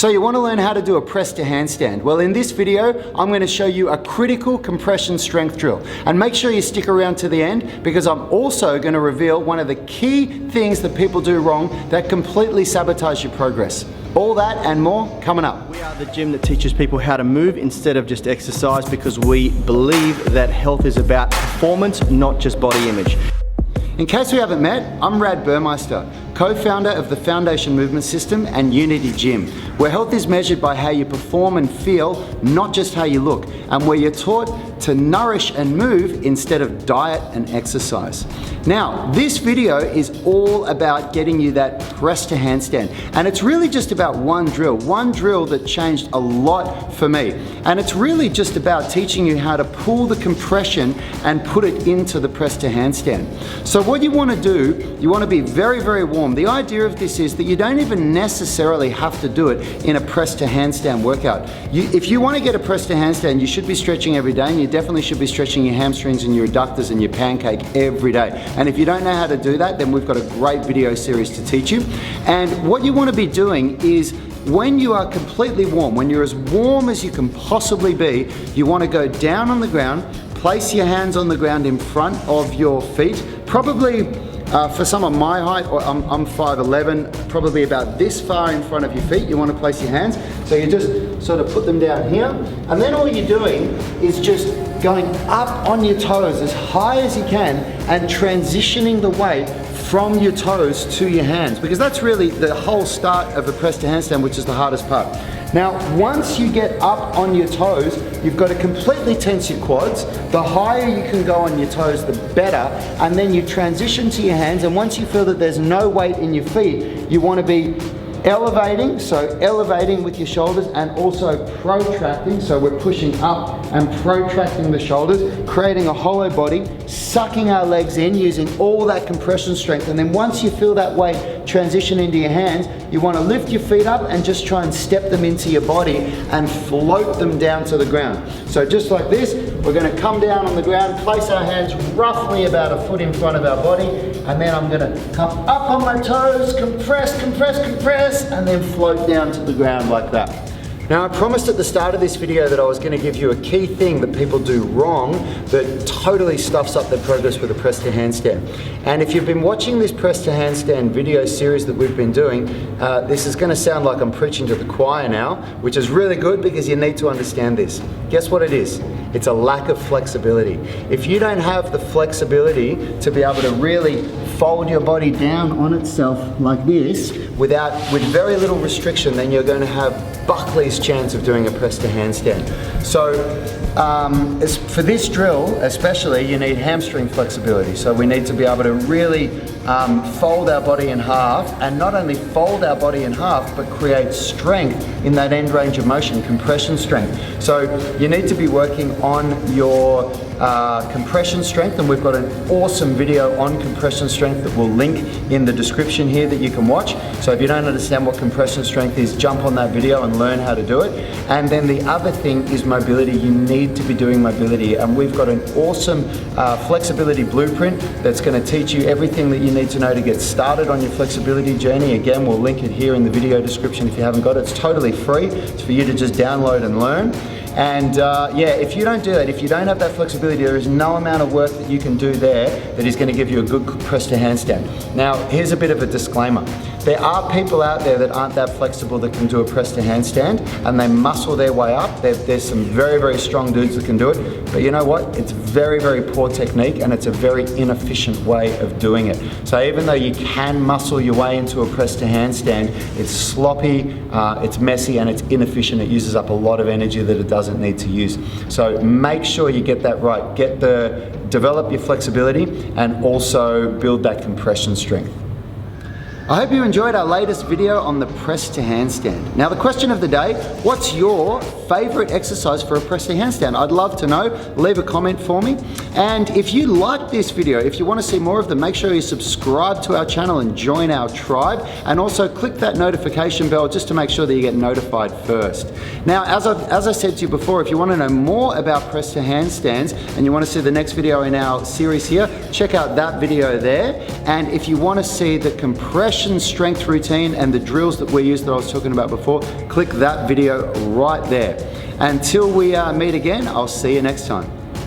So you want to learn how to do a press to handstand. Well, in this video, I'm going to show you a critical compression strength drill. And make sure you stick around to the end, because I'm also going to reveal one of the key things that people do wrong that completely sabotage your progress. All that and more coming up. We are the gym that teaches people how to move instead of just exercise, because we believe that health is about performance, not just body image. In case we haven't met, I'm Rad Burmeister, co-founder of the Foundation Movement System and Unity Gym, where health is measured by how you perform and feel, not just how you look, and where you're taught to nourish and move instead of diet and exercise. Now, this video is all about getting you that press to handstand, and it's really just about one drill that changed a lot for me. And it's really just about teaching you how to pull the compression and put it into the press to handstand. So what you want to do, you want to be very, very warm. The idea of this is that you don't even necessarily have to do it in a press to handstand workout. If you want to get a press to handstand, you should be stretching every day, and you definitely should be stretching your hamstrings and your adductors and your pancake every day. And if you don't know how to do that, then we've got a great video series to teach you. And what you want to be doing is, when you are completely warm, when you're as warm as you can possibly be, you want to go down on the ground, place your hands on the ground in front of your feet, probably for some of my height, I'm 5'11", probably about this far in front of your feet. You want to place your hands. So you just sort of put them down here. And then all you're doing is just going up on your toes as high as you can and transitioning the weight from your toes to your hands, because that's really the whole start of a press to handstand, which is the hardest part. Now, once you get up on your toes, you've got to completely tense your quads. The higher you can go on your toes, the better. And then you transition to your hands, and once you feel that there's no weight in your feet, you want to be elevating, so elevating with your shoulders and also protracting, so we're pushing up and protracting the shoulders, creating a hollow body, sucking our legs in using all that compression strength. And then once you feel that weight transition into your hands, you want to lift your feet up and just try and step them into your body and float them down to the ground. So just like this, we're going to come down on the ground, place our hands roughly about a foot in front of our body, and then I'm going to come up on my toes, compress, compress, compress, and then float down to the ground like that. Now, I promised at the start of this video that I was going to give you a key thing that people do wrong that totally stuffs up their progress with a press to handstand. And if you've been watching this press to handstand video series that we've been doing, this is going to sound like I'm preaching to the choir now, which is really good because you need to understand this. Guess what it is? It's a lack of flexibility. If you don't have the flexibility to be able to really fold your body down on itself like this with very little restriction, then you're going to have Buckley's chance of doing a press to handstand. So for this drill especially, you need hamstring flexibility. So we need to be able to really fold our body in half, and not only fold our body in half, but create strength in that end range of motion, compression strength. So you need to be working on your compression strength, and we've got an awesome video on compression strength that we'll link in the description here that you can watch. So if you don't understand what compression strength is, jump on that video and learn how to do it. And then the other thing is mobility. You need to be doing mobility, and we've got an awesome flexibility blueprint that's going to teach you everything that you need to know to get started on your flexibility journey. Again, we'll link it here in the video description if you haven't got it. It's totally free. It's for you to just download and learn. And yeah, if you don't do that, if you don't have that flexibility, there is no amount of work that you can do there that is going to give you a good press to handstand. Now, here's a bit of a disclaimer. There are people out there that aren't that flexible that can do a press to handstand, and they muscle their way up. There's some very, very strong dudes that can do it, but you know what? It's very, very poor technique, and it's a very inefficient way of doing it. So even though you can muscle your way into a press to handstand, it's sloppy, it's messy, and it's inefficient. It uses up a lot of energy that it doesn't need to use. So make sure you get that right. Develop your flexibility and also build that compression strength. I hope you enjoyed our latest video on the press to handstand. Now, the question of the day, what's your favorite exercise for a press to handstand? I'd love to know. Leave a comment for me. And if you like this video, if you want to see more of them, make sure you subscribe to our channel and join our tribe. And also click that notification bell just to make sure that you get notified first. Now, as I said to you before, if you want to know more about press to handstands and you want to see the next video in our series here, check out that video there. And if you want to see the compression progression strength routine and the drills that we use that I was talking about before, click that video right there. Until we meet again, I'll see you next time.